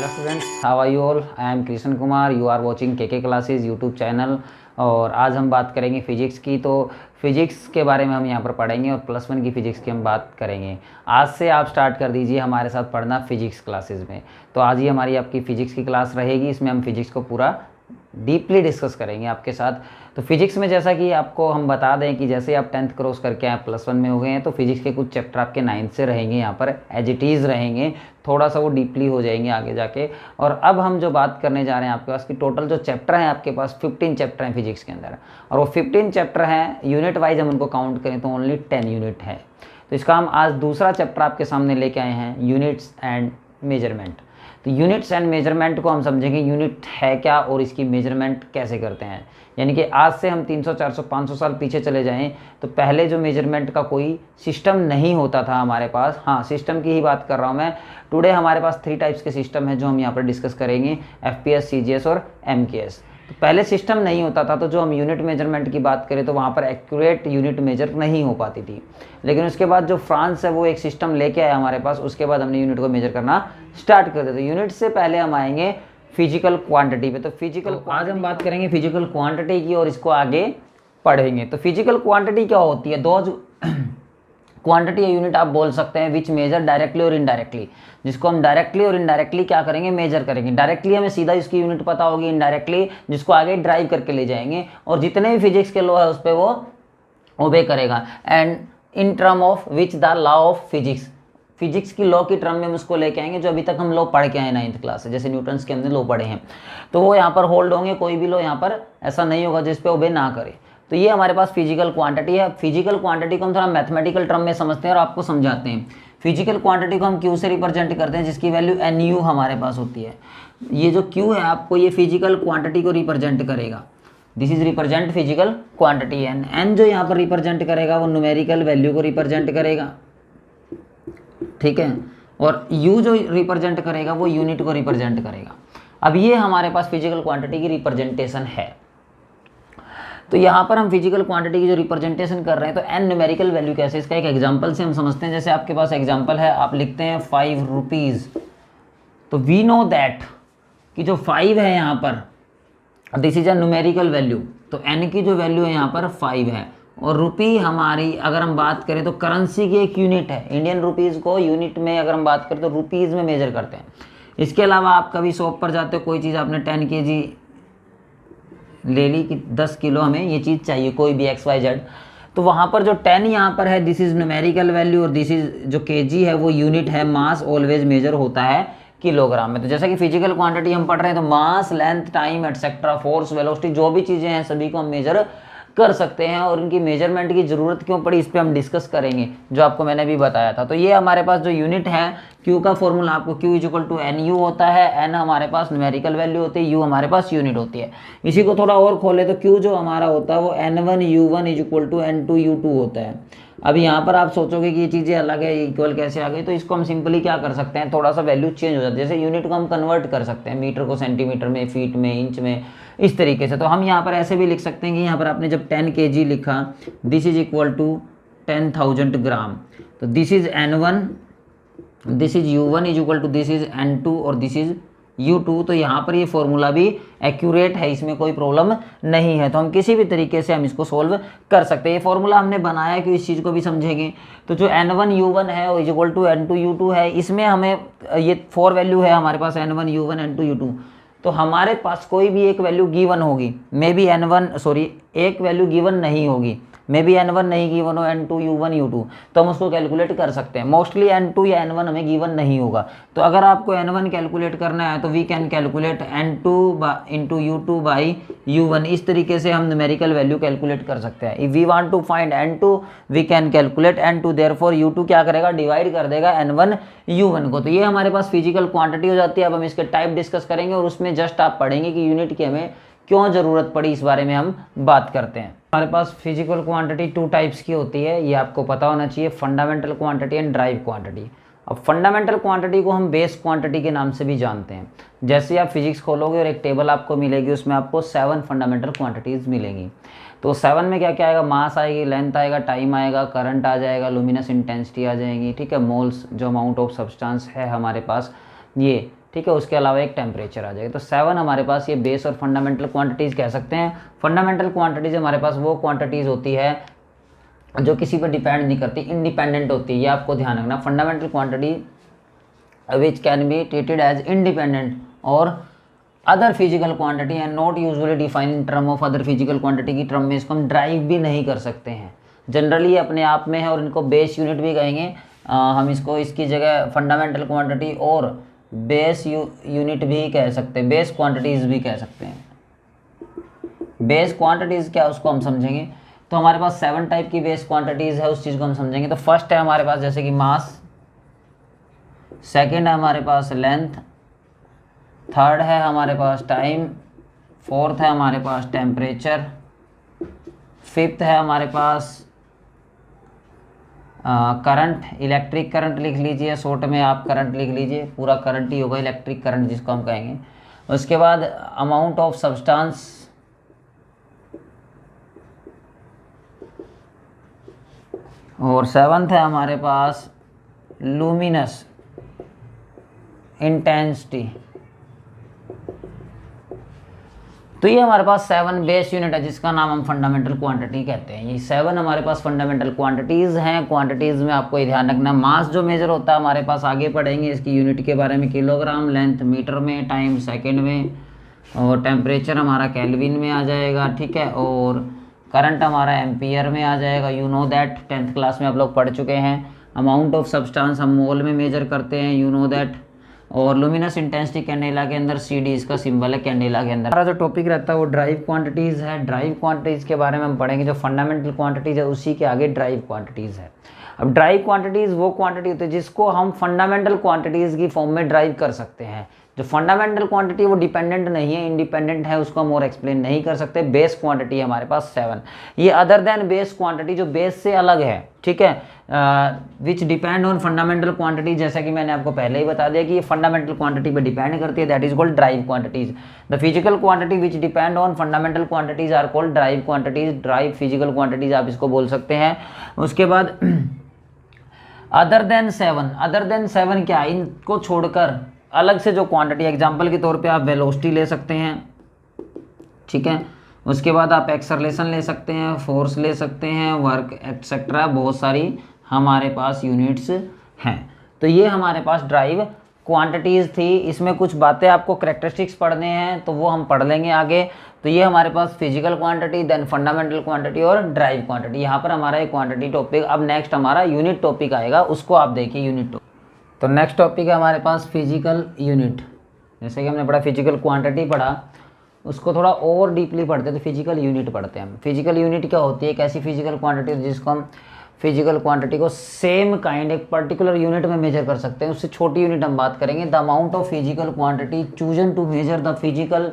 Hello students, how are you all? I am Krishna Kumar. You are watching K classes YouTube channel. और आज हम बात करेंगे फ़िज़िक्स की। तो फिज़िक्स के बारे में हम यहाँ पर पढ़ेंगे और +1 की फ़िज़िक्स की हम बात करेंगे। आज से आप स्टार्ट कर दीजिए हमारे साथ पढ़ना फ़िज़िक्स क्लासेस में। तो आज ही हमारी आपकी फ़िज़िक्स की क्लास रहेगी। इसमें हम फिज़िक्स को पूरा डीपली डिस्कस करेंगे आपके साथ। तो फिजिक्स में जैसा कि आपको हम बता दें कि जैसे आप 10th क्रॉस करके आप +1 में हो गए हैं, तो फिजिक्स के कुछ चैप्टर आपके 9th से रहेंगे, यहाँ पर एज इट इज़ रहेंगे। थोड़ा सा वो डीपली हो जाएंगे आगे जाके। और अब हम जो बात करने जा रहे हैं आपके पास कि टोटल जो चैप्टर हैं आपके पास 15 चैप्टर हैं फिजिक्स के अंदर। और वो 15 चैप्टर हैं, यूनिट वाइज हम उनको काउंट करें तो ओनली 10 यूनिट है। तो इसका हम आज दूसरा चैप्टर आपके सामने लेके आए हैं, यूनिट्स एंड मेजरमेंट। तो यूनिट्स एंड मेजरमेंट को हम समझेंगे यूनिट है क्या और इसकी मेजरमेंट कैसे करते हैं। यानी कि आज से हम 300, 400, 500 साल पीछे चले जाएं तो पहले जो मेजरमेंट का कोई सिस्टम नहीं होता था हमारे पास। हाँ, सिस्टम की ही बात कर रहा हूँ मैं। टुडे हमारे पास 3 टाइप्स के सिस्टम हैं जो हम यहाँ पर डिस्कस करेंगे, FPS, CGS और MKS। तो पहले सिस्टम नहीं होता था, तो जो हम यूनिट मेजरमेंट की बात करें तो वहाँ पर एक्यूरेट यूनिट मेजर नहीं हो पाती थी। लेकिन उसके बाद जो फ्रांस है वो एक सिस्टम लेके आया हमारे पास, उसके बाद हमने यूनिट को मेजर करना स्टार्ट कर दिया। तो यूनिट से पहले हम आएंगे फिजिकल क्वांटिटी पे। तो फिजिकल आज हम बात करेंगे फिजिकल क्वांटिटी की और इसको आगे पढ़ेंगे। तो फिजिकल क्वांटिटी क्या होती है? दो क्वांटिटी या यूनिट आप बोल सकते हैं विच मेजर डायरेक्टली और इनडायरेक्टली, जिसको हम डायरेक्टली और इनडायरेक्टली क्या करेंगे, मेजर करेंगे। डायरेक्टली हमें सीधा इसकी यूनिट पता होगी, इनडायरेक्टली जिसको आगे ड्राइव करके ले जाएंगे और जितने भी फिजिक्स के लॉ है उस पर वो ओबे करेगा। And in term of which the law of physics, physics की लॉ की टर्म में हम उसको लेके आएंगे जो अभी तक हम लॉ पढ़ के आए 9th क्लास से। जैसे न्यूटन्स के हमने लॉ पढ़े हैं तो वो यहाँ पर होल्ड होंगे, कोई भी लॉ यहाँ पर ऐसा नहीं होगा जिस पे ओबे ना करे। तो ये हमारे पास फिजिकल क्वांटिटी है। फिजिकल क्वांटिटी को हम थोड़ा मैथमेटिकल टर्म में समझते हैं और आपको समझाते हैं। फिजिकल क्वांटिटी को हम क्यू से रिप्रेजेंट करते हैं, जिसकी वैल्यू NU हमारे पास होती है। ये जो क्यू है आपको ये फिजिकल क्वांटिटी को रिप्रेजेंट करेगा। This is represent physical quantity. N जो यहाँ पर रिप्रेजेंट करेगा वो न्यूमेरिकल वैल्यू को रिप्रेजेंट करेगा, ठीक है। और U जो रिप्रेजेंट करेगा वो यूनिट को रिप्रेजेंट करेगा। अब ये हमारे पास फिजिकल क्वांटिटी की रिप्रेजेंटेशन है। तो यहाँ पर हम फिजिकल क्वांटिटी की जो रिप्रेजेंटेशन कर रहे हैं तो n न्यूमेरिकल वैल्यू कैसे, इसका एक एग्जांपल से हम समझते हैं। जैसे आपके पास एग्जांपल है, आप लिखते हैं 5 रुपीज़। तो वी नो दैट कि जो 5 है यहाँ पर this is a numerical value. तो n की जो वैल्यू है यहाँ पर 5 है। और रुपी हमारी अगर हम बात करें तो करेंसी की एक यूनिट है। इंडियन रुपीज़ को यूनिट में अगर हम बात करें तो रुपीज़ में मेजर करते हैं। इसके अलावा आप कभी शॉप पर जाते हो, कोई चीज़ आपने 10 kg ले ली कि 10 किलो हमें ये चीज़ चाहिए, कोई भी XYZ, तो वहाँ पर जो 10 यहाँ पर है दिस इज़ न्यूमेरिकल वैल्यू और दिस इज़ जो kg है वो यूनिट है। मास ऑलवेज मेजर होता है किलोग्राम में। तो जैसा कि फिजिकल क्वांटिटी हम पढ़ रहे हैं तो mass, length, time etcetera, force, velocity, जो भी चीज़ें हैं सभी को हम मेजर कर सकते हैं। और इनकी मेजरमेंट की ज़रूरत क्यों पड़ी इस पर हम डिस्कस करेंगे, जो आपको मैंने भी बताया था। तो ये हमारे पास जो यूनिट है, Q का फॉर्मूला आपको Q = NU होता है। N हमारे पास न्यूमेरिकल वैल्यू होती है, U हमारे पास यूनिट होती है। इसी को थोड़ा और खोले तो Q जो हमारा होता है वो N1U1 = N2U2 होता है। अब यहाँ पर आप सोचोगे कि ये चीज़ें अलग है, इक्वल कैसे आ गई? तो इसको हम सिंपली क्या कर सकते हैं, थोड़ा सा वैल्यू चेंज हो जाती है। जैसे यूनिट को हम कन्वर्ट कर सकते हैं, मीटर को सेंटीमीटर में, फीट में, इंच में, इस तरीके से। तो हम यहाँ पर ऐसे भी लिख सकते हैं कि यहाँ पर आपने जब 10 kg लिखा, दिस इज इक्वल टू 10,000 ग्राम। तो this is N1, this is U1 = this is N2 और दिस इज U2। तो यहाँ पर ये फॉर्मूला भी एक्यूरेट है, इसमें कोई प्रॉब्लम नहीं है। तो हम किसी भी तरीके से हम इसको सोल्व कर सकते हैं। ये फॉर्मूला हमने बनाया कि इस चीज़ को भी समझेंगे। तो जो N1U1 है वो = N2U2 है। इसमें हमें ये 4 वैल्यू है हमारे पास, N1U1 N2U2। तो हमारे पास कोई भी एक वैल्यू गिवन होगी, मे बी एक वैल्यू गिवन नहीं होगी, मे बी N1 नहीं गिवन हो, N2U1 U2, तो हम उसको कैलकुलेट कर सकते हैं। मोस्टली N2 या N1 हमें गिवन नहीं होगा। तो अगर आपको N1 कैलकुलेट करना है तो we can calculate N2 × U2 / U1। इस तरीके से हम न्यूमेरिकल वैल्यू कैलकुलेट कर सकते हैं। If we want to find N2 we can calculate N2, therefore U2 क्या करेगा, डिवाइड कर देगा N1 U1 को। तो ये हमारे पास फिजिकल क्वांटिटी हो जाती है। अब हम इसके टाइप डिस्कस करेंगे और उसमें जस्ट आप पढ़ेंगे कि यूनिट की हमें क्यों ज़रूरत पड़ी, इस बारे में हम बात करते हैं। हमारे पास फिजिकल क्वांटिटी 2 टाइप्स की होती है, ये आपको पता होना चाहिए, fundamental quantity and drive quantity. अब फंडामेंटल क्वांटिटी को हम बेस क्वांटिटी के नाम से भी जानते हैं। जैसे आप फिजिक्स खोलोगे और एक टेबल आपको मिलेगी, उसमें आपको 7 फंडामेंटल क्वांटिटीज़ मिलेंगी। तो 7 में क्या क्या आएगा, मास आएगी, लेंथ आएगा, टाइम आएगा, करंट आ जाएगा, लुमिनस इंटेंसिटी आ जाएगी, ठीक है, मोल्स जो अमाउंट ऑफ सब्सटेंस है हमारे पास, ये ठीक है, उसके अलावा एक टेम्परेचर आ जाएगा। तो 7 हमारे पास ये बेस और फंडामेंटल क्वांटिटीज़ कह सकते हैं। फंडामेंटल क्वांटिटीज़ हमारे पास वो क्वांटिटीज़ होती है जो किसी पर डिपेंड नहीं करती, इंडिपेंडेंट होती है, ये आपको ध्यान रखना। Fundamental quantity which can be treated as independent और other physical quantity and not usually define in term of other physical quantity की टर्म में इसको हम ड्राइव भी नहीं कर सकते हैं। जनरली अपने आप में है और इनको बेस यूनिट भी कहेंगे। हम इसको इसकी जगह फंडामेंटल क्वांटिटी और बेस यूनिट भी कह सकते हैं, बेस क्वांटिटीज़ भी कह सकते हैं। बेस क्वांटिटीज़ क्या, उसको हम समझेंगे। तो हमारे पास 7 टाइप की बेस क्वांटिटीज़ है, उस चीज़ को हम समझेंगे। तो फर्स्ट है हमारे पास जैसे कि मास, सेकेंड है हमारे पास लेंथ, थर्ड है हमारे पास टाइम, फोर्थ है हमारे पास टेम्परेचर, फिफ्थ है हमारे पास करंट, इलेक्ट्रिक करंट लिख लीजिए, शॉर्ट में आप करंट लिख लीजिए, पूरा करंट ही होगा इलेक्ट्रिक करंट जिसको हम कहेंगे। उसके बाद अमाउंट ऑफ सब्सटेंस, और सेवंथ है हमारे पास लुमिनस इंटेंसिटी। तो ये हमारे पास 7 बेस यूनिट है जिसका नाम हम फंडामेंटल क्वांटिटी कहते हैं। ये 7 हमारे पास फंडामेंटल क्वांटिटीज़ हैं। क्वांटिटीज़ में आपको ये ध्यान रखना, मास जो मेजर होता है हमारे पास, आगे पढ़ेंगे इसकी यूनिट के बारे में, किलोग्राम, लेंथ मीटर में, टाइम सेकंड में, और टेम्परेचर हमारा केल्विन में आ जाएगा, ठीक है, और करंट हमारा एम्पियर में आ जाएगा। You know that 10th class में आप लोग पढ़ चुके हैं। अमाउंट ऑफ सब्सटेंस हम मोल में मेजर करते हैं, यू नो दैट। और लुमिनस इंटेंसिटी कैंडेला के अंदर CD इसका सिंबल है कैंडेला के अंदर। हमारा जो टॉपिक रहता है वो ड्राइव क्वांटिटीज़ है। ड्राइव क्वांटिटीज़ के बारे में हम पढ़ेंगे, जो फंडामेंटल क्वांटिटीज़ है उसी के आगे ड्राइव क्वांटिटीज़ है। अब ड्राइव क्वांटिटीज़ वो क्वांटिटी होती है जिसको हम फंडामेंटल क्वांटिटीज़ की फॉर्म में ड्राइव कर सकते हैं। जो फंडामेंटल क्वांटिटी वो डिपेंडेंट नहीं है, इंडिपेंडेंट है, उसको हम और एक्सप्लेन नहीं कर सकते। बेस क्वांटिटी है हमारे पास 7। ये अदर देन बेस क्वांटिटी जो बेस से अलग है, ठीक है, विच डिपेंड ऑन फंडामेंटल क्वांटिटी, जैसा कि मैंने आपको पहले ही बता दिया कि ये फंडामेंटल क्वांटिटी पे डिपेंड करती है, that is called derived quantities. The physical quantity which depend on fundamental quantities are called derived quantities. Derived physical quantities आप इसको बोल सकते हैं। उसके बाद अदर देन 7, अदर देन 7 क्या, इनको छोड़कर अलग से जो क्वांटिटी, एग्जाम्पल के तौर पे आप वेलोसिटी ले सकते हैं, ठीक है, उसके बाद आप एक्सेलरेशन ले सकते हैं, फोर्स ले सकते हैं, वर्क एक्सेट्रा, बहुत सारी हमारे पास यूनिट्स हैं। तो ये हमारे पास ड्राइव क्वांटिटीज़ थी। इसमें कुछ बातें आपको कैरेक्टरिस्टिक्स पढ़ने हैं तो वो हम पढ़ लेंगे आगे। तो ये हमारे पास physical quantity, then fundamental quantity और ड्राइव क्वांटिटी। यहाँ पर हमारा एक क्वांटिटी टॉपिक, अब नेक्स्ट हमारा यूनिट टॉपिक आएगा, उसको आप देखिए यूनिट टॉपिक। तो नेक्स्ट टॉपिक है हमारे पास फिजिकल यूनिट। जैसे कि हमने पढ़ा फिजिकल क्वांटिटी पढ़ा, उसको थोड़ा और डीपली पढ़ते हैं तो फिजिकल यूनिट पढ़ते हैं हम। फिजिकल यूनिट क्या होती है, एक ऐसी फिजिकल क्वांटिटी जिसको हम फिजिकल क्वांटिटी को सेम काइंड एक पर्टिकुलर यूनिट में मेजर कर सकते हैं। उससे छोटी यूनिट हम बात करेंगे, the amount of physical quantity chosen to measure the physical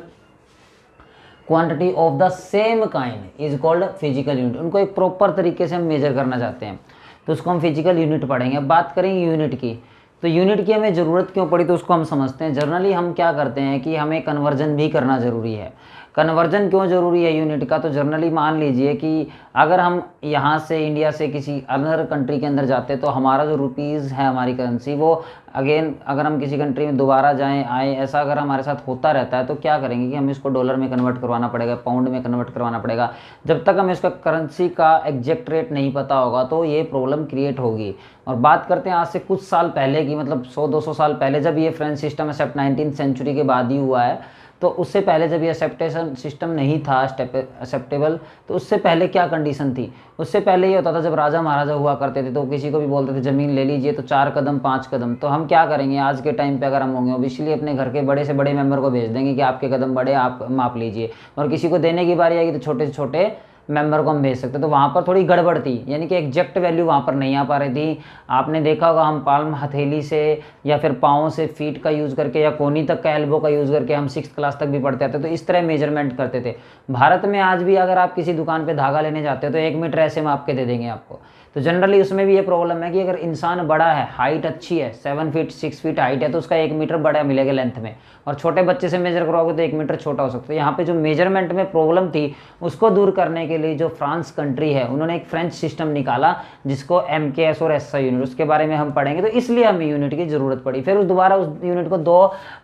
quantity of the same kind is called physical unit. उनको एक प्रॉपर तरीके से हम मेजर करना चाहते हैं तो उसको हम फिजिकल यूनिट पढ़ेंगे। अब बात करेंगे यूनिट की, तो यूनिट की हमें ज़रूरत क्यों पड़ी तो उसको हम समझते हैं। जनरली हम क्या करते हैं कि हमें कन्वर्जन भी करना ज़रूरी है। कन्वर्जन क्यों ज़रूरी है यूनिट का, तो जनरली मान लीजिए कि अगर हम यहाँ से इंडिया से किसी अदर कंट्री के अंदर जाते हैं तो हमारा जो रुपीज़ है, हमारी करेंसी, वो अगेन अगर हम किसी कंट्री में दोबारा जाएं आए, ऐसा अगर हमारे साथ होता रहता है तो क्या करेंगे कि हमें इसको डॉलर में कन्वर्ट करवाना पड़ेगा, पाउंड में कन्वर्ट करवाना पड़ेगा। जब तक हमें इसका करेंसी का एग्जैक्ट रेट नहीं पता होगा तो ये प्रॉब्लम क्रिएट होगी। और बात करते हैं आज से कुछ साल पहले की, मतलब 100-200 साल पहले, जब ये French system accept 19th century के बाद ही हुआ है। तो उससे पहले जब ये एक्सेप्टेशन सिस्टम नहीं था एक्सेप्टेबल, तो उससे पहले क्या कंडीशन थी, उससे पहले ये होता था जब राजा महाराजा हुआ करते थे तो किसी को भी बोलते थे ज़मीन ले लीजिए तो 4 कदम 5 कदम। तो हम क्या करेंगे आज के टाइम पे, अगर हम होंगे ऑब्वियसली अपने घर के बड़े से बड़े मेंबर को भेज देंगे कि आपके कदम बड़े, आप माप लीजिए। और किसी को देने की बारी आएगी तो छोटे से छोटे मेंबर को हम भेज सकते। तो वहाँ पर थोड़ी गड़बड़ थी, यानी कि एग्जैक्ट वैल्यू वहाँ पर नहीं आ पा रही थी। आपने देखा होगा हम पाल्म हथेली से या फिर पाँव से फीट का यूज़ करके या कोनी तक का एल्बो का यूज़ करके हम 6th क्लास तक भी पढ़ते थे, तो इस तरह मेजरमेंट करते थे। भारत में आज भी अगर आप किसी दुकान पे धागा लेने जाते हो तो 1 मीटर ऐसे माप के दे देंगे आपको। तो जनरली उसमें भी ये प्रॉब्लम है कि अगर इंसान बड़ा है, हाइट अच्छी है, 7 फीट 6 फीट हाइट है, तो उसका 1 मीटर बड़ा मिलेगा लेंथ में, और छोटे बच्चे से मेजर करवाओगे तो 1 मीटर छोटा हो सकता है। यहाँ पे जो मेजरमेंट में प्रॉब्लम थी उसको दूर करने के लिए जो फ्रांस कंट्री है उन्होंने एक फ्रेंच सिस्टम निकाला जिसको MKS और SI यूनिट, उसके बारे में हम पढ़ेंगे। तो इसलिए हमें यूनिट की ज़रूरत पड़ी। फिर दोबारा उस यूनिट को 2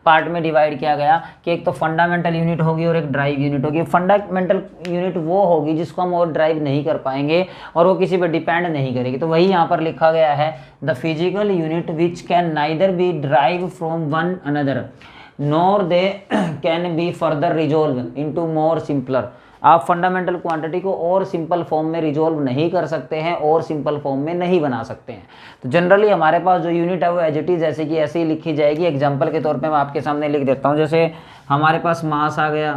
पार्ट में डिवाइड किया गया कि एक तो फंडामेंटल यूनिट होगी और एक ड्राइव यूनिट होगी। फंडामेंटल यूनिट वो होगी जिसको हम और ड्राइव नहीं कर पाएंगे और वो किसी पर डिपेंड नहीं करेगी। तो वही यहाँ पर लिखा गया है, the physical unit which can neither be drive from one another nor they can be further resolve into more simpler. आप फंडामेंटल क्वांटिटी को और सिंपल फॉर्म में रिजोल्व नहीं कर सकते हैं और सिंपल फॉर्म में नहीं बना सकते हैं। तो जनरली हमारे पास जो यूनिट है वो एज इट इज जैसे कि ऐसे ही लिखी जाएगी। एग्जांपल के तौर पे मैं आपके सामने लिख देता हूँ। जैसे हमारे पास मास आ गया,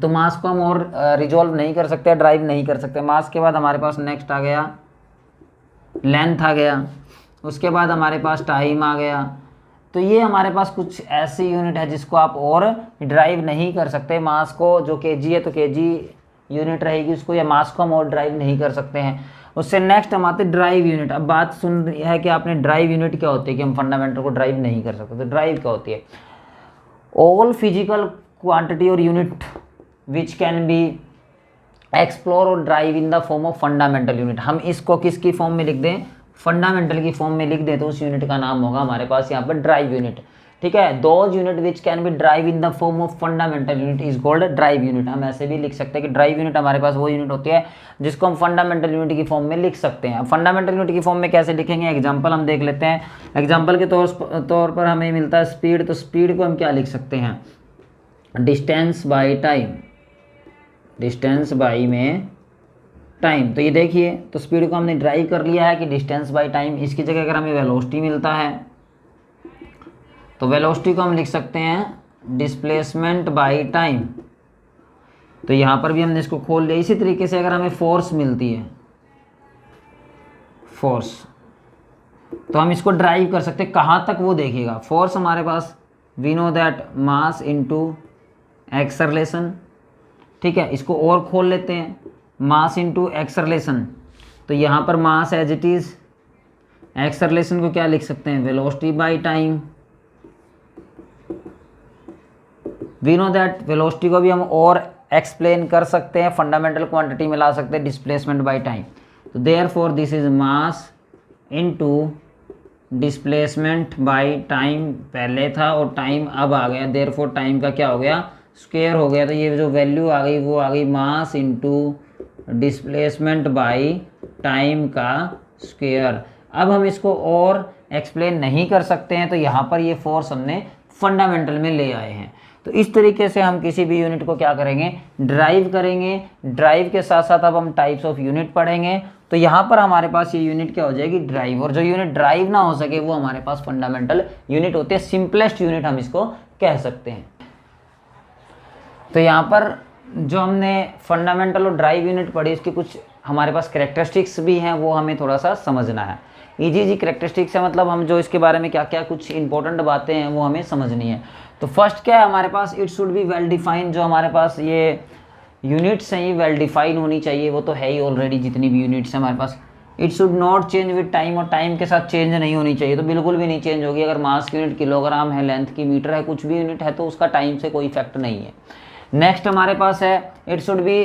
तो मास को हम और रिजोल्व नहीं कर सकते, ड्राइव नहीं कर सकते। मास के बाद हमारे पास नेक्स्ट आ गया लेंथ आ गया, उसके बाद हमारे पास टाइम आ गया। तो ये हमारे पास कुछ ऐसी यूनिट है जिसको आप और ड्राइव नहीं कर सकते। मास को जो केजी है तो केजी यूनिट रहेगी उसको, या मास को हम और ड्राइव नहीं कर सकते हैं। उससे नेक्स्ट हम आते ड्राइव यूनिट। अब बात सुन है कि आपने ड्राइव यूनिट क्या होती है कि हम फंडामेंटल को ड्राइव नहीं कर सकते। तो ड्राइव क्या होती है? ऑल फिजिकल क्वांटिटी और unit which can be explore और derived in the form of fundamental unit. हम इसको किसकी फॉर्म में लिख दें? फंडामेंटल की फॉर्म में लिख दें, तो उस यूनिट का नाम होगा हमारे पास यहाँ पर ड्राइव यूनिट। ठीक है, those unit which can B drive in the form of fundamental unit is called drive unit. हम ऐसे भी लिख सकते हैं कि ड्राइव यूनिट हमारे पास वो यूनिट होती है जिसको हम फंडामेंटल यूनिट की फॉर्म में लिख सकते हैं। फंडामेंटल यूनिट की फॉर्म में कैसे लिखेंगे? एग्जाम्पल हम देख लेते हैं। एग्जाम्पल के तौर पर हमें मिलता है स्पीड। तो स्पीड को हम क्या लिख सकते हैं? Distance by time, distance by में टाइम। तो ये देखिए, तो स्पीड को हमने ड्राइव कर लिया है कि डिस्टेंस बाई टाइम। इसकी जगह अगर हमें वेलोसिटी मिलता है तो वेलोसिटी को हम लिख सकते हैं डिस्प्लेसमेंट बाई टाइम। तो यहाँ पर भी हमने इसको खोल लिया। इसी तरीके से अगर हमें फोर्स मिलती है, फोर्स, तो हम इसको ड्राइव कर सकते हैं। कहाँ तक वो देखिएगा। फोर्स हमारे पास we know that mass into acceleration. ठीक है, इसको और खोल लेते हैं, मास इनटू एक्सेलरेशन। तो यहाँ पर mass as it is, acceleration को क्या लिख सकते हैं? Velocity by time. We know that velocity को भी हम और एक्सप्लेन कर सकते हैं, फंडामेंटल क्वांटिटी में ला सकते हैं, डिस्प्लेसमेंट बाई टाइम। तो therefore this is mass into displacement by time पहले था और टाइम अब आ गया। देयरफॉर टाइम का क्या हो गया? स्क्वायर हो गया। तो ये जो वैल्यू आ गई वो आ गई mass into displacement by time का स्क्वायर। अब हम इसको और एक्सप्लेन नहीं कर सकते हैं, तो यहाँ पर ये फोर्स हमने फंडामेंटल में ले आए हैं। तो इस तरीके से हम किसी भी यूनिट को क्या करेंगे? ड्राइव करेंगे। ड्राइव के साथ साथ अब हम टाइप्स ऑफ यूनिट पढ़ेंगे। तो यहाँ पर हमारे पास ये यूनिट क्या हो जाएगी? ड्राइव। और जो यूनिट ड्राइव ना हो सके वो हमारे पास फंडामेंटल यूनिट होती है। सिंपलेस्ट यूनिट हम इसको कह सकते हैं। तो यहाँ पर जो हमने फंडामेंटल और ड्राइव यूनिट पढ़ी, इसकी कुछ हमारे पास कैरेक्टरिस्टिक्स भी हैं, वो हमें थोड़ा सा समझना है। इजी कैरेक्टरिस्टिक्स है, मतलब हम जो इसके बारे में क्या क्या कुछ इंपॉर्टेंट बातें हैं वो हमें समझनी है। तो फर्स्ट क्या है हमारे पास? It should be well defined. जो हमारे पास ये यूनिट्स हैं ये वेल डिफाइन होनी चाहिए। वो तो है ही ऑलरेडी, जितनी भी यूनिट्स हैं हमारे पास। It should not change with time, और टाइम के साथ चेंज नहीं होनी चाहिए। तो बिल्कुल भी नहीं चेंज होगी। अगर मास की यूनिट किलोग्राम है, लेंथ की मीटर है, कुछ भी यूनिट है, तो उसका टाइम से कोई इफेक्ट नहीं है। नेक्स्ट हमारे पास है इट शुड बी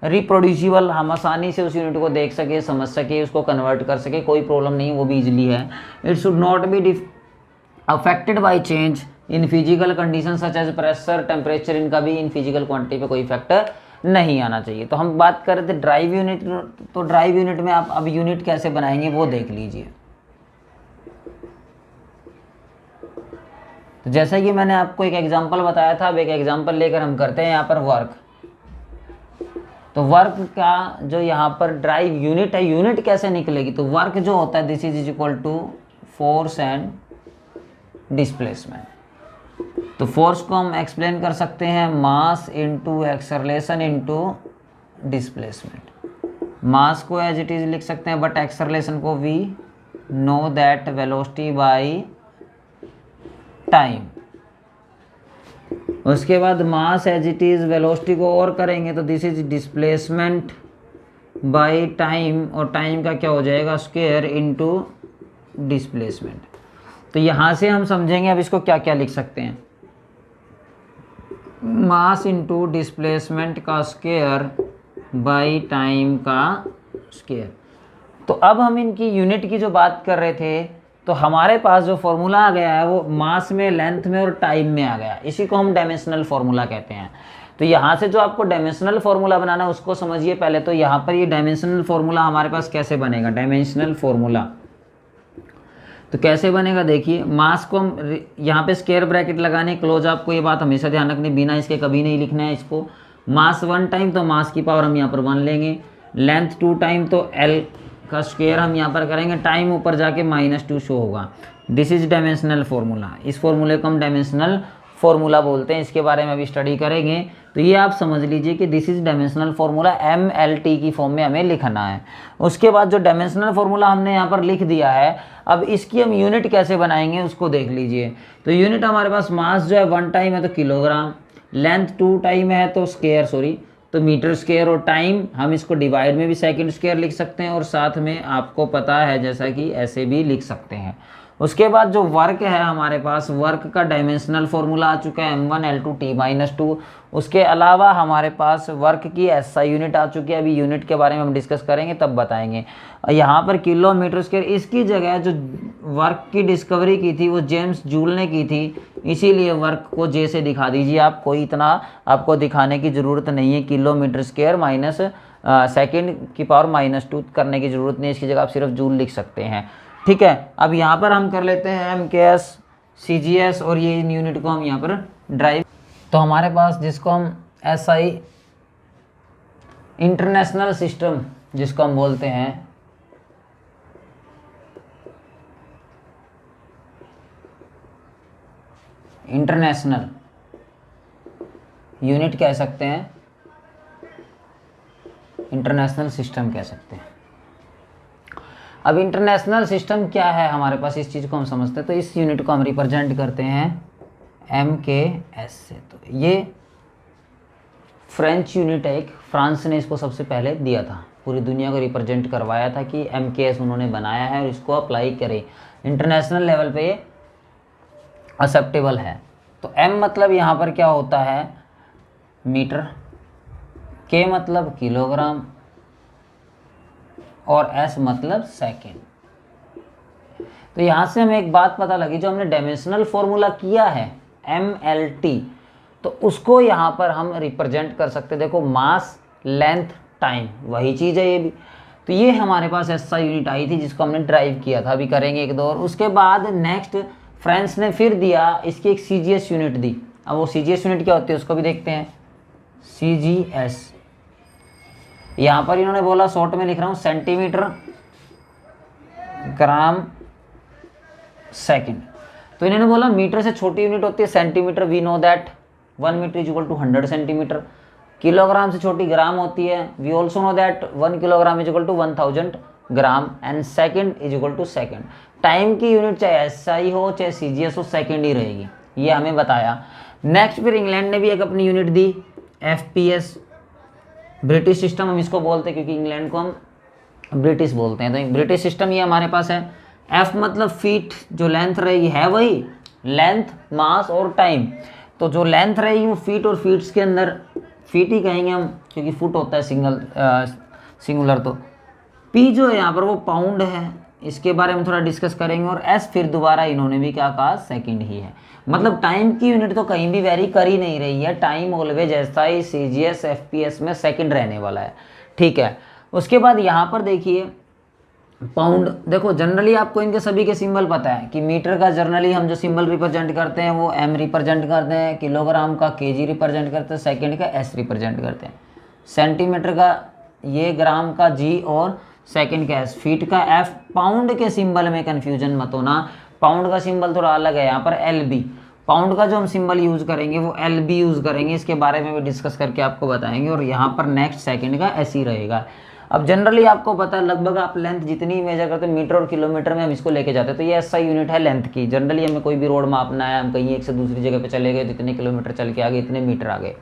रिप्रोड्यूसिबल। हम आसानी से उस यूनिट को देख सके, समझ सके, उसको कन्वर्ट कर सके, कोई प्रॉब्लम नहीं, वो भी इजीली है। It should not be affected by change in physical condition such as pressure, temperature. इनका भी इन फिजिकल क्वांटिटी पे कोई इफेक्ट नहीं आना चाहिए। तो हम बात कर रहे थे ड्राइव यूनिट। तो ड्राइव यूनिट में आप अब यूनिट कैसे बनाएंगे वो देख लीजिए। तो जैसा कि मैंने आपको एक एग्जांपल बताया था, अब एक एग्जांपल लेकर हम करते हैं यहाँ पर वर्क। तो वर्क का जो यहाँ पर ड्राइव यूनिट है, यूनिट कैसे निकलेगी? तो वर्क जो होता है this is equal to force and displacement. तो फोर्स को हम एक्सप्लेन कर सकते हैं mass into acceleration into displacement. Mass को एज इट इज लिख सकते हैं, बट एक्सेलरेशन को we know that velocity by time. उसके बाद mass as it is velocity को और करेंगे तो this is displacement by time, और टाइम का क्या हो जाएगा स्क्वायर इनटू डिस्प्लेसमेंट। तो यहाँ से हम समझेंगे अब इसको क्या क्या लिख सकते हैं, मास इनटू डिस्प्लेसमेंट का स्क्वायर बाई टाइम का स्क्वायर। तो अब हम इनकी यूनिट की जो बात कर रहे थे, तो हमारे पास जो फॉर्मूला आ गया है वो मास में, लेंथ में और टाइम में आ गया, इसी को हम डायमेंशनल फॉर्मूला कहते हैं। तो यहाँ से जो आपको डायमेंशनल फॉर्मूला बनाना है उसको समझिए पहले। तो यहाँ पर ये डायमेंशनल फॉर्मूला हमारे पास कैसे बनेगा, डायमेंशनल फॉर्मूला तो कैसे बनेगा, देखिए मास को हम यहाँ पे स्क्वायर ब्रैकेट लगाने, क्लोज, आपको ये बात हमेशा ध्यान रखनी, बिना इसके कभी नहीं लिखना है इसको। मास 1 टाइम तो मास की पावर हम यहाँ पर 1 लेंगे, लेंथ 2 टाइम तो L का स्क्वायर हम यहाँ पर करेंगे, टाइम ऊपर जाके -2 शो होगा। दिस इज डायमेंशनल फॉर्मूला, इस फॉर्मूले को हम डायमेंशनल फॉर्मूला बोलते हैं, इसके बारे में अभी स्टडी करेंगे। तो ये आप समझ लीजिए कि this is dimensional formula, MLT की फॉर्म में हमें लिखना है। उसके बाद जो डायमेंशनल फॉर्मूला हमने यहाँ पर लिख दिया है, अब इसकी हम यूनिट कैसे बनाएंगे उसको देख लीजिए। तो यूनिट हमारे पास मास जो है 1 टाइम है तो किलोग्राम, लेंथ 2 टाइम है तो तो मीटर स्क्वायर, और टाइम हम इसको डिवाइड में भी सेकंड स्क्वायर लिख सकते हैं, और साथ में आपको पता है जैसा कि ऐसे भी लिख सकते हैं। उसके बाद जो वर्क है हमारे पास, वर्क का डायमेंशनल फॉर्मूला आ चुका है m1L2T-2। उसके अलावा हमारे पास वर्क की SI यूनिट आ चुकी है, अभी यूनिट के बारे में हम डिस्कस करेंगे तब बताएंगे। यहाँ पर किलोमीटर स्क्वायर, इसकी जगह जो वर्क की डिस्कवरी की थी वो जेम्स जूल ने की थी, इसीलिए वर्क को J से दिखा दीजिए आप, कोई इतना आपको दिखाने की ज़रूरत नहीं है। किलोमीटर स्क्वायर माइनस सेकेंड की पावर -2 करने की ज़रूरत नहीं है, इसकी जगह आप सिर्फ जूल लिख सकते हैं, ठीक है। अब यहाँ पर हम कर लेते हैं MKS, CGS, और ये इन यूनिट को हम यहाँ पर ड्राइव। तो हमारे पास जिसको हम SI इंटरनेशनल सिस्टम जिसको हम बोलते हैं, इंटरनेशनल यूनिट कह सकते हैं, इंटरनेशनल सिस्टम कह सकते हैं। अब इंटरनेशनल सिस्टम क्या है हमारे पास, इस चीज़ को हम समझते हैं। तो इस यूनिट को हम रिप्रेजेंट करते हैं MKS से। तो ये फ्रेंच यूनिट है, एक फ्रांस ने इसको सबसे पहले दिया था, पूरी दुनिया को रिप्रेजेंट करवाया था कि MKS उन्होंने बनाया है और इसको अप्लाई करें, इंटरनेशनल लेवल पे ये एक्सेप्टेबल है। तो M मतलब यहाँ पर क्या होता है, मीटर, K मतलब किलोग्राम, और S मतलब सेकेंड। तो यहाँ से हमें एक बात पता लगी, जो हमने डायमेंशनल फॉर्मूला किया है MLT, तो उसको यहाँ पर हम रिप्रेजेंट कर सकते हैं। देखो मास, लेंथ, टाइम, वही चीज़ है ये भी। तो ये हमारे पास SI यूनिट आई थी जिसको हमने ड्राइव किया था, अभी करेंगे एक दो। और उसके बाद नेक्स्ट फ्रांस ने फिर दिया, इसकी एक CGS यूनिट दी। अब वो CGS यूनिट क्या होती है उसको भी देखते हैं। CGS यहाँ पर इन्होंने बोला, शॉर्ट में लिख रहा हूँ, सेंटीमीटर ग्राम सेकंड। तो इन्होंने बोला मीटर से छोटी यूनिट होती है centimetre, we know that 1 metre is equal to 100 centimetre. Kilogram से छोटी ग्राम होती है, we also know that 1 kilogram is equal to 1000 gram, and second is equal to second. Time की यूनिट चाहे SI हो चाहे CGS हो, सेकंड ही रहेगी, ये हमें बताया। नेक्स्ट फिर इंग्लैंड ने भी एक अपनी यूनिट दी, FPS, ब्रिटिश सिस्टम हम इसको बोलते हैं क्योंकि इंग्लैंड को हम ब्रिटिश बोलते हैं। तो ब्रिटिश सिस्टम ये हमारे पास है। F मतलब फीट, जो लेंथ रहेगी है वही, लेंथ, मास और टाइम। तो जो लेंथ रहेगी वो फीट, और फीट्स के अंदर फीट ही कहेंगे हम क्योंकि फुट होता है सिंगुलर। तो P जो है यहाँ पर वो पाउंड है, इसके बारे में थोड़ा डिस्कस करेंगे। और S फिर दोबारा इन्होंने भी क्या कहा, सेकंड ही है। मतलब टाइम की यूनिट तो कहीं भी वेरी कर ही नहीं रही है, time always SI, CGS, FPS में सेकंड रहने वाला है, ठीक है। उसके बाद यहाँ पर देखिए पाउंड, देखो जनरली आपको इनके सभी के सिंबल पता है कि मीटर का जनरली हम जो सिंबल रिप्रेजेंट करते हैं वो M रिप्रेजेंट करते हैं, किलोग्राम का KG रिप्रेजेंट करते हैं, सेकंड का S रिप्रेजेंट करते हैं, सेंटीमीटर का ये, ग्राम का G और सेकंड का S, फीट का F। पाउंड के सिंबल में कन्फ्यूजन मत होना, पाउंड का सिंबल थोड़ा अलग है, यहाँ पर LB। पाउंड का जो हम सिंबल यूज़ करेंगे वो LB यूज़ करेंगे, इसके बारे में भी डिस्कस करके आपको बताएंगे। और यहाँ पर नेक्स्ट सेकंड का S ही रहेगा। अब जनरली आपको पता है लगभग आप लेंथ जितनी मेजर करते हैं मीटर और किलोमीटर में हम इसको लेके जाते हैं। तो ये SI यूनिट है लेंथ की। जनरली हमें कोई भी रोड मापना है, हम कहीं एक से दूसरी जगह पे चले गए तो इतने किलोमीटर चल के आ गए, इतने मीटर आ गए।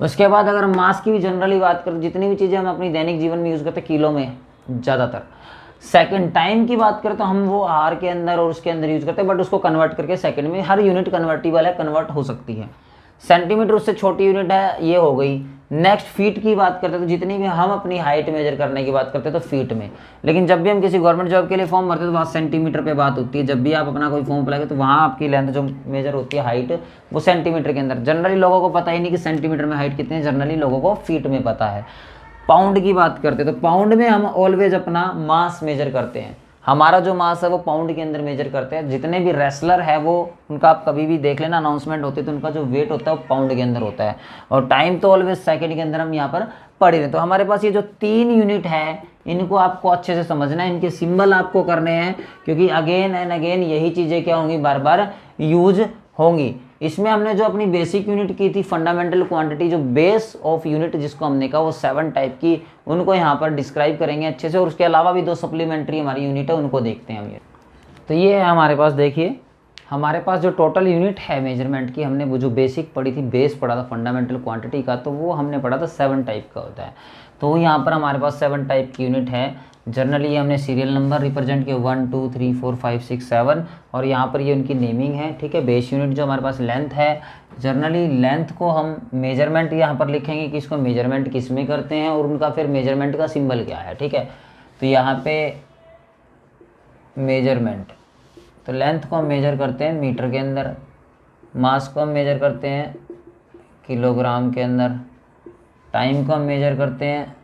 उसके बाद अगर हम मास की भी जनरली बात करें, जितनी भी चीज़ें हम अपनी दैनिक जीवन में यूज़ करते हैं किलो में ज़्यादातर। सेकंड टाइम की बात करें तो हम वो आर के अंदर और उसके अंदर यूज़ करते हैं, बट उसको कन्वर्ट करके सेकंड में, हर यूनिट कन्वर्टिबल है, कन्वर्ट हो सकती है। सेंटीमीटर उससे छोटी यूनिट है, ये हो गई। नेक्स्ट फीट की बात करते हैं तो जितनी भी हम अपनी हाइट मेजर करने की बात करते हैं तो फीट में, लेकिन जब भी हम किसी गवर्नमेंट जॉब के लिए फॉर्म भरते हैं तो वहाँ सेंटीमीटर पे बात होती है। जब भी आप अपना कोई फॉर्म अप्लाई तो वहाँ आपकी लेंथ जो मेजर होती है हाइट, वो सेंटीमीटर के अंदर। जनरली लोगों को पता ही नहीं कि सेंटीमीटर में हाइट कितनी है, जनरली लोगों को फीट में पता है। पाउंड की बात करते हैं तो पाउंड में हम ऑलवेज अपना मास मेजर करते हैं, हमारा जो मास है वो पाउंड के अंदर मेजर करते हैं। जितने भी रेसलर है वो, उनका आप कभी भी देख लेना अनाउंसमेंट होती है तो उनका जो वेट होता है वो पाउंड के अंदर होता है, और टाइम तो ऑलवेज सेकंड के अंदर हम यहाँ पर पढ़ रहे हैं। तो हमारे पास ये जो 3 यूनिट है इनको आपको अच्छे से समझना है, इनके सिंबल आपको करने हैं, क्योंकि अगेन एंड अगेन यही चीज़ें क्या होंगी, बार बार यूज होंगी। इसमें हमने जो अपनी बेसिक यूनिट की थी, फंडामेंटल क्वांटिटी, जो बेस ऑफ यूनिट जिसको हमने कहा, वो 7 टाइप की, उनको यहाँ पर डिस्क्राइब करेंगे अच्छे से। और उसके अलावा भी 2 सप्लीमेंट्री हमारी यूनिट है, उनको देखते हैं हम। ये तो ये है हमारे पास, देखिए हमारे पास जो टोटल यूनिट है मेजरमेंट की, हमने वो जो बेसिक पढ़ी थी, बेस पढ़ा था फंडामेंटल क्वांटिटी का, तो वो हमने पढ़ा था 7 टाइप का होता है। तो यहाँ पर हमारे पास 7 टाइप की यूनिट है। जनरली हमने सीरियल नंबर रिप्रेजेंट किया 1 2 3 4 5 6 7, और यहाँ पर ये उनकी नेमिंग है, ठीक है। बेस यूनिट जो हमारे पास लेंथ है, जनरली लेंथ को हम मेजरमेंट यहाँ पर लिखेंगे कि इसको मेजरमेंट किस में करते हैं, और उनका फिर मेजरमेंट का सिंबल क्या है, ठीक है। तो यहाँ पे मेजरमेंट, तो लेंथ को हम मेजर करते हैं मीटर के अंदर, मास को हम मेजर करते हैं किलोग्राम के अंदर, टाइम को हम मेजर करते हैं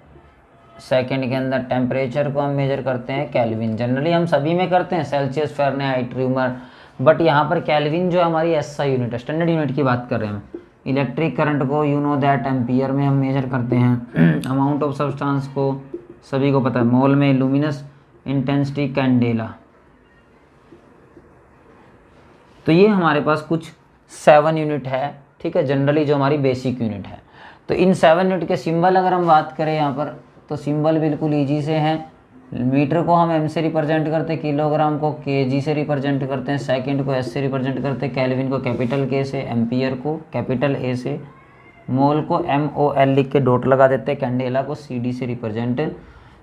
सेकंड के अंदर, टेम्परेचर को हम मेजर करते हैं केल्विन। जनरली हम सभी में करते हैं सेल्सियस, फ़ारेनहाइट, र्यूमर, बट यहाँ पर केल्विन जो हमारी एसआई यूनिट है, स्टैंडर्ड यूनिट की बात कर रहे हैं हम। इलेक्ट्रिक करंट को यू नो दैट एम्पियर में हम मेजर करते हैं। अमाउंट ऑफ सब्सटेंस को सभी को पता है, मोल में। Luminous intensity candela. तो ये हमारे पास कुछ 7 यूनिट है, ठीक है, जनरली जो हमारी बेसिक यूनिट है। तो इन 7 यूनिट के सिंबल अगर हम बात करें यहाँ पर, तो सिंबल बिल्कुल ईजी से हैं। मीटर को हम एम से रिप्रेजेंट करते हैं, किलोग्राम को केजी से रिप्रेजेंट करते हैं, सेकंड को एस से रिप्रेजेंट करते हैं, केल्विन को कैपिटल के से, एम्पियर को कैपिटल ए से, मोल को MOL लिख के डॉट लगा देते हैं, कैंडेला को CD से रिप्रेजेंट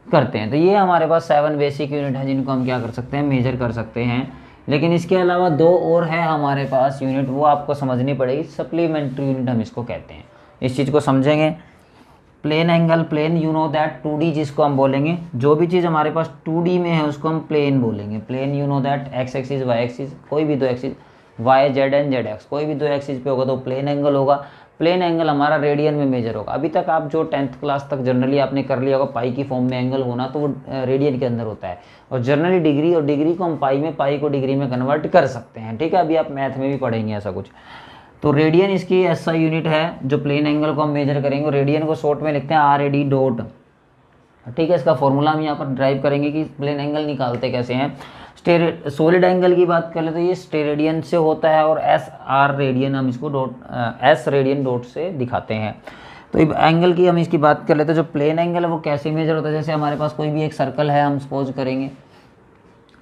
करते हैं। तो ये हमारे पास 7 बेसिक यूनिट है जिनको हम क्या कर सकते हैं, मेजर कर सकते हैं। लेकिन इसके अलावा 2 और है हमारे पास यूनिट, वो आपको समझनी पड़ेगी। सप्लीमेंट्री यूनिट हम इसको कहते हैं, इस चीज़ को समझेंगे। Plane angle, plane you know that, 2D जिसको हम बोलेंगे, जो भी चीज़ हमारे पास 2D में है उसको हम प्लेन बोलेंगे। Plane you know that, X axis, Y axis, कोई भी 2 axis, Y Z and Z X, कोई भी 2 एक्सिस पे होगा तो प्लेन एंगल होगा। प्लेन एंगल हमारा रेडियन में मेजर होगा। अभी तक आप जो 10th क्लास तक जनरली आपने कर लिया होगा, पाई की फॉर्म में एंगल होना, तो वो रेडियन के अंदर होता है। और जनरली डिग्री, और डिग्री को हम पाई में, पाई को डिग्री में कन्वर्ट कर सकते हैं, ठीक है। अभी आप मैथ में भी पढ़ेंगे ऐसा कुछ। तो रेडियन इसकी एसआई यूनिट है जो प्लेन एंगल को हम मेजर करेंगे। रेडियन को शॉर्ट में लिखते हैं RAD डॉट, ठीक है। इसका फॉर्मूला हम यहाँ पर ड्राइव करेंगे कि प्लेन एंगल निकालते कैसे हैं। सॉलिड एंगल की बात कर ले तो ये स्टेरेडियन से होता है, और SR रेडियन हम इसको डॉट S रेडियन डॉट से दिखाते हैं। तो एंगल की हम इसकी बात कर लेते हैं। जो प्लेन एंगल है वो कैसे मेजर होता है, जैसे हमारे पास कोई भी एक सर्कल है, हम सपोज करेंगे,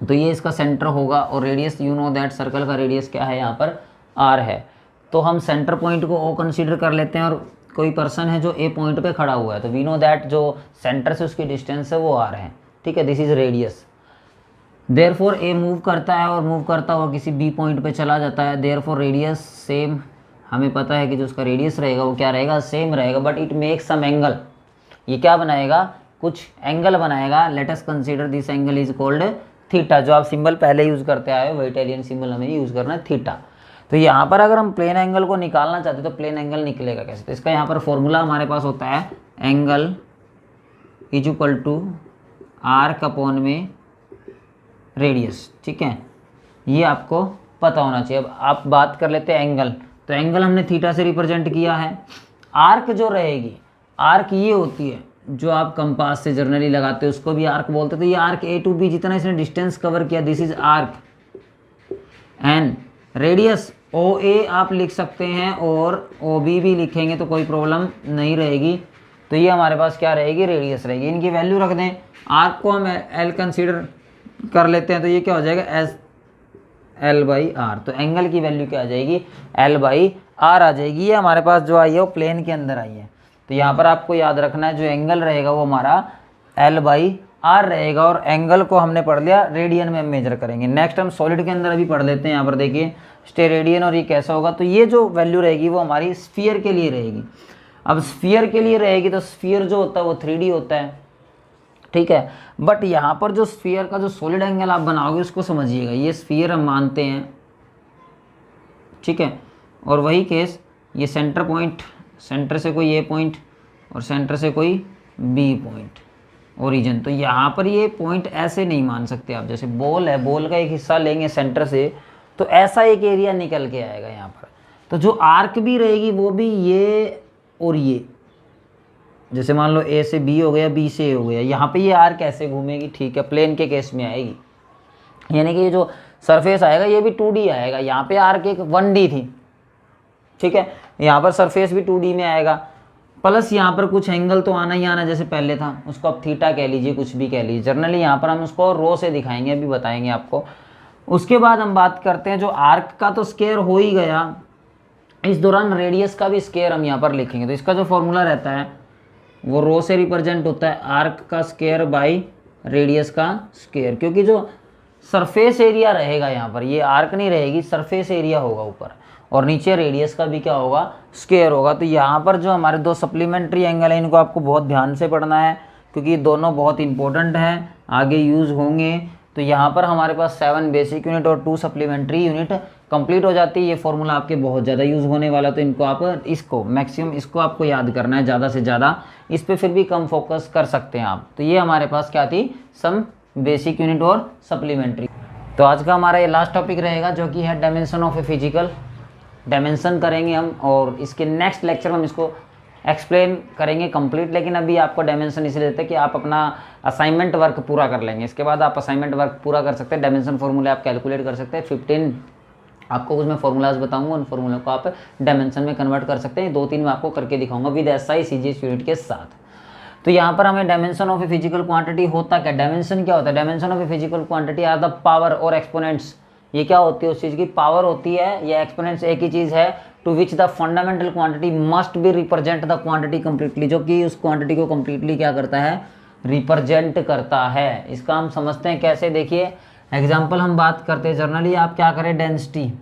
तो ये इसका सेंटर होगा, और radius you know that, circle का रेडियस क्या है यहाँ पर, R है। तो हम सेंटर पॉइंट को O कंसीडर कर लेते हैं, और कोई पर्सन है जो A पॉइंट पे खड़ा हुआ है, तो वी नो दैट जो सेंटर से उसकी डिस्टेंस है वो R है, ठीक है। This is radius. Therefore A move करता है, और मूव करता हुआ किसी B पॉइंट पे चला जाता है। देयरफॉर रेडियस सेम, हमें पता है कि जो उसका रेडियस रहेगा वो क्या रहेगा, सेम रहेगा, but it makes some angle. ये क्या बनाएगा, कुछ एंगल बनाएगा। Let us consider this angle is called theta. जो आप सिंबल पहले यूज़ करते आए हो, वो इटालियन सिंबल हमें यूज़ करना है, थीटा। तो यहाँ पर अगर हम प्लेन एंगल को निकालना चाहते हैं तो प्लेन एंगल निकलेगा कैसे, तो इसका यहाँ पर फॉर्मूला हमारे पास होता है, angle is equal to arc upon में रेडियस, ठीक है। ये आपको पता होना चाहिए। अब आप बात कर लेते हैं एंगल, तो एंगल हमने थीटा से रिप्रेजेंट किया है। आर्क जो रहेगी, आर्क ये होती है जो आप कंपास से जर्नली लगाते हो, उसको भी आर्क बोलते हैं। तो ये आर्क A to B जितना इसने डिस्टेंस कवर किया, this is arc. And radius OA आप लिख सकते हैं, और OB भी लिखेंगे तो कोई प्रॉब्लम नहीं रहेगी। तो ये हमारे पास क्या रहेगी, रेडियस रहेगी। इनकी वैल्यू रख दें। आर्क को हम L कंसीडर कर लेते हैं, तो ये क्या हो जाएगा, SL/R। तो एंगल की वैल्यू क्या आ जाएगी, L/R आर आ जाएगी। ये हमारे पास जो आई है वो प्लेन के अंदर आई है। तो यहाँ पर आपको याद रखना है जो एंगल रहेगा वो हमारा L/R रहेगा, और एंगल को हमने पढ़ लिया, रेडियन में हम मेजर करेंगे। नेक्स्ट हम सॉलिड के अंदर अभी पढ़ लेते हैं। यहाँ पर देखिए स्टेरेडियन, और ये कैसा होगा, तो ये जो वैल्यू रहेगी वो हमारी स्फीयर के लिए रहेगी। अब स्फीयर के लिए रहेगी तो स्फीयर जो होता है वो 3D होता है, ठीक है। बट यहाँ पर जो स्फीयर का जो सॉलिड एंगल आप बनाओगे उसको समझिएगा, ये स्फीयर हम मानते हैं, ठीक है। और वही केस ये सेंटर पॉइंट, सेंटर से कोई ए पॉइंट और सेंटर से कोई बी पॉइंट, ओरिजिन। तो यहाँ पर ये पॉइंट ऐसे नहीं मान सकते आप, जैसे बॉल है, बॉल का एक हिस्सा लेंगे सेंटर से तो ऐसा एक एरिया निकल के आएगा यहाँ पर। तो जो आर्क भी रहेगी वो भी ये और ये, जैसे मान लो ए से बी हो गया, बी से ए हो गया, यहाँ पे ये आर्क ऐसे घूमेगी, ठीक है, प्लेन के केस में आएगी। यानी कि ये जो सरफेस आएगा ये भी 2D आएगा। यहाँ पे आर्क एक 1D थी, ठीक है, यहाँ पर सरफेस भी 2D में आएगा, प्लस यहाँ पर कुछ एंगल तो आना ही आना, जैसे पहले था, उसको आप थीटा कह लीजिए, कुछ भी कह लीजिए। जनरली यहाँ पर हम उसको रो से दिखाएंगे, अभी बताएंगे आपको। उसके बाद हम बात करते हैं जो आर्क का तो स्क्वायर हो ही गया, इस दौरान रेडियस का भी स्क्वायर हम यहाँ पर लिखेंगे। तो इसका जो फॉर्मूला रहता है वो रो से रिप्रेजेंट होता है, आर्क का स्क्वायर बाई रेडियस का स्क्वायर, क्योंकि जो सरफेस एरिया रहेगा यहाँ पर, ये आर्क नहीं रहेगी, सरफेस एरिया होगा ऊपर, और नीचे रेडियस का भी क्या होगा, स्क्वायर होगा। तो यहाँ पर जो हमारे दो सप्लीमेंट्री एंगल है इनको आपको बहुत ध्यान से पढ़ना है, क्योंकि ये दोनों बहुत इंपॉर्टेंट हैं, आगे यूज़ होंगे। तो यहाँ पर हमारे पास 7 बेसिक यूनिट और 2 सप्लीमेंट्री यूनिट कंप्लीट हो जाती है। ये फॉर्मूला आपके बहुत ज़्यादा यूज़ होने वाला, तो इनको आप इसको मैक्सिमम इसको आपको याद करना है ज़्यादा से ज़्यादा, इस पर फिर भी कम फोकस कर सकते हैं आप। तो ये हमारे पास क्या थी, सम बेसिक यूनिट और सप्लीमेंट्री। तो आज का हमारा ये लास्ट टॉपिक रहेगा जो कि है dimension of a physical. Dimension करेंगे हम, और इसके नेक्स्ट लेक्चर में हम इसको एक्सप्लेन करेंगे कंप्लीट। लेकिन अभी आपको डायमेंशन इसलिए देते हैं कि आप अपना असाइनमेंट वर्क पूरा कर लेंगे, इसके बाद आप असाइनमेंट वर्क पूरा कर सकते हैं। डायमेंशन फॉर्मूले आप कैलकुलेट कर सकते हैं, 15 आपको कुछ मैं फॉर्मूलाज बताऊंगा, उन फॉर्मूलों को आप डायमेंशन में कन्वर्ट कर सकते हैं। 2-3 मैं आपको करके दिखाऊंगा विद SI CGS यूनिट के साथ। तो यहाँ पर हमें dimension of a physical quantity होता क्या, डायमेंशन क्या होता है, dimension of a physical quantity are the power और एक्सपोनेंट्स। ये क्या होती है, उस चीज़ की पावर होती है, या एक्सपोनेंट्स एक ही चीज़ है, to which the fundamental quantity must be represent the quantity completely, जो कि उस क्वांटिटी को कंप्लीटली क्या करता है, रिप्रेजेंट करता है। इसका हम समझते हैं कैसे, देखिए एग्जाम्पल हम बात करते हैं। जनरली आप क्या करें, डेंसिटी,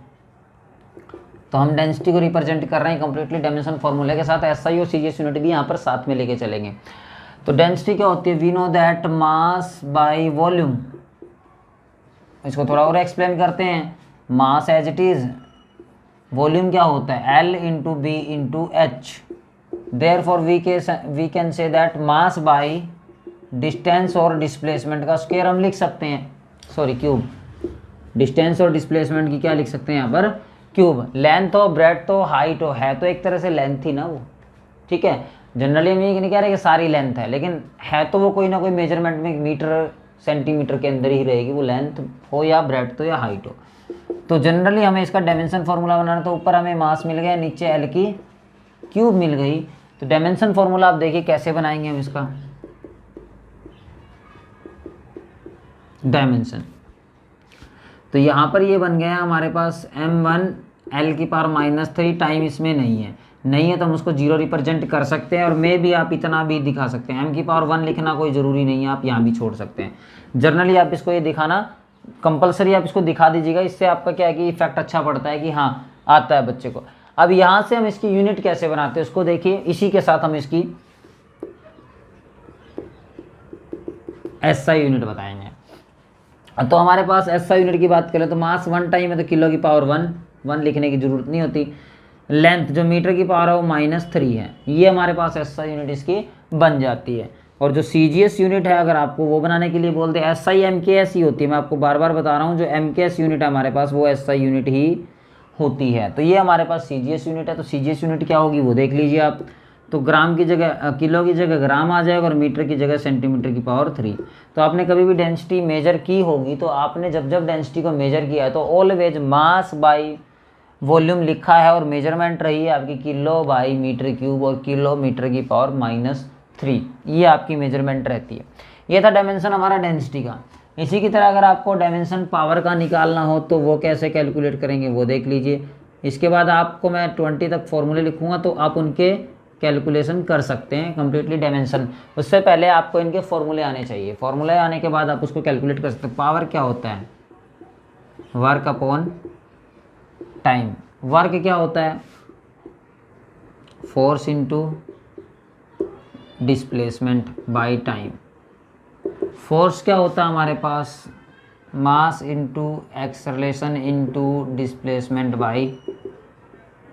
तो हम डेंसिटी को रिप्रेजेंट कर रहे हैं कंप्लीटली डायमेंशन फॉर्मूले के साथ। SI और CGS यूनिट भी यहाँ पर साथ में लेके चलेंगे। तो डेंसिटी क्या होती है, we know that mass by volume. इसको थोड़ा और एक्सप्लेन करते हैं, mass as it is, volume क्या होता है, L into B into H. Therefore we can say that mass by distance और डिस्प्लेसमेंट का स्क्वायर हम लिख सकते हैं, सॉरी क्यूब। डिस्टेंस और डिस्प्लेसमेंट की क्या लिख सकते हैं यहाँ पर, क्यूब। लेंथ हो, ब्रेड्थ हो, हाइट हो, है तो एक तरह से लेंथ ही ना वो, ठीक है। जनरली हम ये नहीं कह रहे कि सारी लेंथ है, लेकिन है तो वो कोई ना कोई मेजरमेंट में मीटर सेंटीमीटर के अंदर ही रहेगी, वो लेंथ हो या ब्रेड्थ हो या हाइट हो। तो जनरली हमें इसका डायमेंशन फार्मूला बनाना, तो ऊपर हमें मास मिल गया, नीचे L की क्यूब मिल गई। तो डायमेंशन फार्मूला आप देखिए कैसे बनाएंगे हम इसका डायमेंशन। तो यहाँ पर ये बन गया हमारे पास m1 L⁻³ टाइम, इसमें नहीं है तो हम उसको 0 रिप्रेजेंट कर सकते हैं, और में भी आप इतना भी दिखा सकते हैं। m⁻1 लिखना कोई ज़रूरी नहीं है, आप यहाँ भी छोड़ सकते हैं। जनरली आप इसको ये दिखाना कंपलसरी, आप इसको दिखा दीजिएगा, इससे आपका क्या है कि इफेक्ट अच्छा पड़ता है कि हाँ आता है बच्चे को। अब यहाँ से हम इसकी यूनिट कैसे बनाते हैं उसको देखिए, इसी के साथ हम इसकी SI यूनिट बताएंगे। तो हमारे पास SI यूनिट की बात करें तो मास 1 टाइम है तो kg⁻1 लिखने की जरूरत नहीं होती। लेंथ जो मीटर की पावर है वो -3 है, ये हमारे पास SI यूनिट इसकी बन जाती है। और जो CGS यूनिट है, अगर आपको वो बनाने के लिए बोलते हैं, SI MKS ही होती है। मैं आपको बार बार बता रहा हूँ, जो MKS यूनिट है हमारे पास वो SI यूनिट ही होती है। तो ये हमारे पास CGS यूनिट है। तो CGS यूनिट क्या होगी वो देख लीजिए आप। तो ग्राम की जगह किलो की जगह ग्राम आ जाएगा, और मीटर की जगह सेंटीमीटर की पावर 3। तो आपने कभी भी डेंसिटी मेजर की होगी, तो आपने जब डेंसिटी को मेजर किया है तो ऑलवेज मास बाई वॉल्यूम लिखा है, और मेजरमेंट रही है आपकी kg/m³, और किलोमीटर की पावर -3, ये आपकी मेजरमेंट रहती है। ये था डायमेंशन हमारा डेंसिटी का। इसी की तरह अगर आपको डायमेंशन पावर का निकालना हो तो वो कैसे कैलकुलेट करेंगे वो देख लीजिए। इसके बाद आपको मैं 20 तक फॉर्मूले लिखूंगा तो आप उनके कैलकुलेशन कर सकते हैं कंप्लीटली डायमेंशन। उससे पहले आपको इनके फॉर्मूले आने चाहिए, फॉर्मूले आने के बाद आप उसको कैलकुलेट कर सकते हैं। पावर क्या होता है? Work upon time. वर्क क्या होता है? Force into displacement by time. Force क्या होता है हमारे पास? Mass into acceleration into displacement by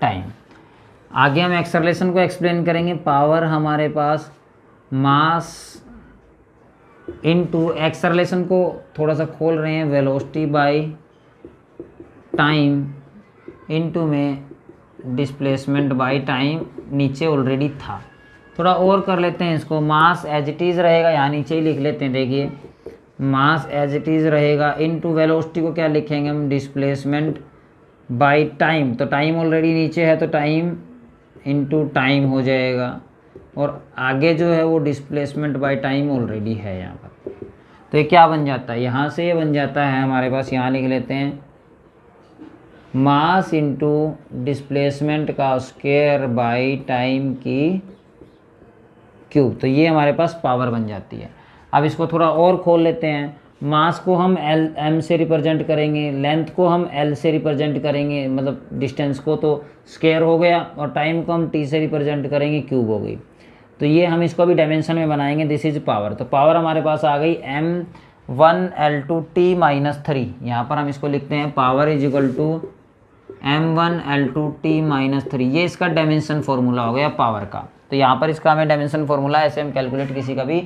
time. आगे हम एक्सेलरेशन को एक्सप्लेन करेंगे। पावर हमारे पास मास इनटू एक्सेलरेशन को थोड़ा सा खोल रहे हैं, वेलोसिटी बाय टाइम इनटू में डिस्प्लेसमेंट बाय टाइम। नीचे ऑलरेडी था, थोड़ा और कर लेते हैं इसको। मास एज इट इज़ रहेगा, यहाँ नीचे ही लिख लेते हैं। देखिए मास एज इट इज़ रहेगा इनटू वेलोसिटी को क्या लिखेंगे हम? Displacement by time. तो टाइम ऑलरेडी नीचे है तो टाइम इनटू टाइम हो जाएगा, और आगे जो है वो डिस्प्लेसमेंट बाय टाइम ऑलरेडी है यहाँ पर। तो ये क्या बन जाता है? यहाँ से ये बन जाता है हमारे पास, यहाँ लिख लेते हैं मास इनटू डिस्प्लेसमेंट का स्क्वायर बाय टाइम की क्यूब। तो ये हमारे पास पावर बन जाती है। अब इसको थोड़ा और खोल लेते हैं। मास को हम एम से रिप्रेजेंट करेंगे, लेंथ को हम एल से रिप्रेजेंट करेंगे, मतलब डिस्टेंस को, तो स्क्वायर हो गया, और टाइम को हम टी से रिप्रेजेंट करेंगे, क्यूब हो गई। तो ये हम इसको भी डायमेंशन में बनाएंगे। This is power. तो पावर हमारे पास आ गई m1L2T-3। यहाँ पर हम इसको लिखते हैं power is equal to m1L2T-3। ये इसका डायमेंशन फॉर्मूला हो गया पावर का। तो यहाँ पर इसका हमें डायमेंशन फॉर्मूला ऐसे हम कैलकुलेट किसी का भी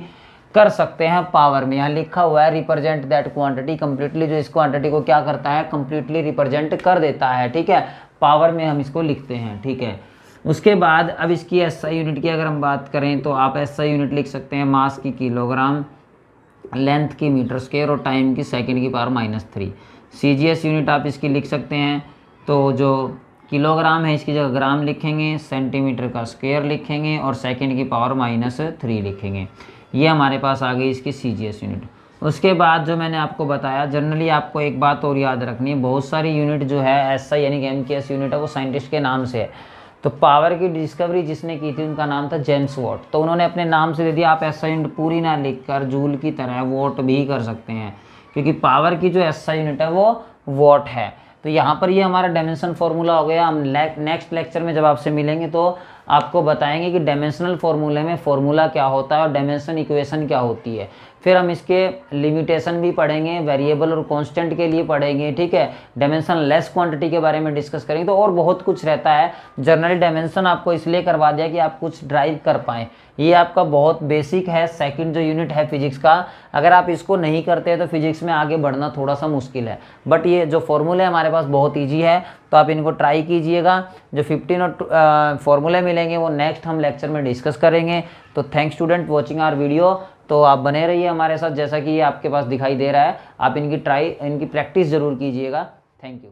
कर सकते हैं पावर में। यहाँ लिखा हुआ है रिप्रेजेंट दैट क्वांटिटी कंप्लीटली, जो इस क्वांटिटी को क्या करता है? कंप्लीटली रिप्रेजेंट कर देता है। ठीक है, पावर में हम इसको लिखते हैं। ठीक है, उसके बाद अब इसकी एसआई यूनिट की अगर हम बात करें तो आप एसआई यूनिट लिख सकते हैं मास की किलोग्राम, लेंथ की मीटर स्क्वायर, और टाइम की सेकंड की पावर -3। सीजीएस यूनिट आप इसकी लिख सकते हैं, तो जो किलोग्राम है इसकी जगह ग्राम लिखेंगे, सेंटीमीटर का स्क्वायर लिखेंगे, और सेकंड की पावर -3 लिखेंगे। ये हमारे पास आ गई इसकी सीजीएस यूनिट। उसके बाद जो मैंने आपको बताया, जनरली आपको एक बात और याद रखनी है, बहुत सारी यूनिट जो है एसआई यानी कि एमकेएस यूनिट है वो साइंटिस्ट के नाम से है। तो पावर की डिस्कवरी जिसने की थी उनका नाम था जेम्स वॉट। तो उन्होंने अपने नाम से दे दिया। आप एसआई यूनिट पूरी ना लिखकर जूल की तरह वॉट भी कर सकते हैं, क्योंकि पावर की जो एसआई यूनिट है वो वॉट है। तो यहाँ पर ये हमारा डायमेंशन फॉर्मूला हो गया। हम नेक्स्ट लेक्चर में जब आपसे मिलेंगे तो आपको बताएंगे कि डायमेंशनल फॉर्मूले में फॉर्मूला क्या होता है और डायमेंशन इक्वेशन क्या होती है। फिर हम इसके लिमिटेशन भी पढ़ेंगे, वेरिएबल और कांस्टेंट के लिए पढ़ेंगे। ठीक है, डायमेंशन लेस क्वांटिटी के बारे में डिस्कस करेंगे। तो और बहुत कुछ रहता है। जनरली डायमेंशन आपको इसलिए करवा दिया कि आप कुछ ड्राइव कर पाएँ। ये आपका बहुत बेसिक है, सेकंड जो यूनिट है फिजिक्स का। अगर आप इसको नहीं करते हैं तो फिजिक्स में आगे बढ़ना थोड़ा सा मुश्किल है। बट ये जो फॉर्मूले हमारे पास बहुत ईजी है, तो आप इनको ट्राई कीजिएगा। जो 15 और फॉर्मूले मिलेंगे वो नेक्स्ट हम लेक्चर में डिस्कस करेंगे। तो thanks student watching our video. तो आप बने रहिए हमारे साथ, जैसा कि ये आपके पास दिखाई दे रहा है। आप इनकी प्रैक्टिस ज़रूर कीजिएगा। Thank you.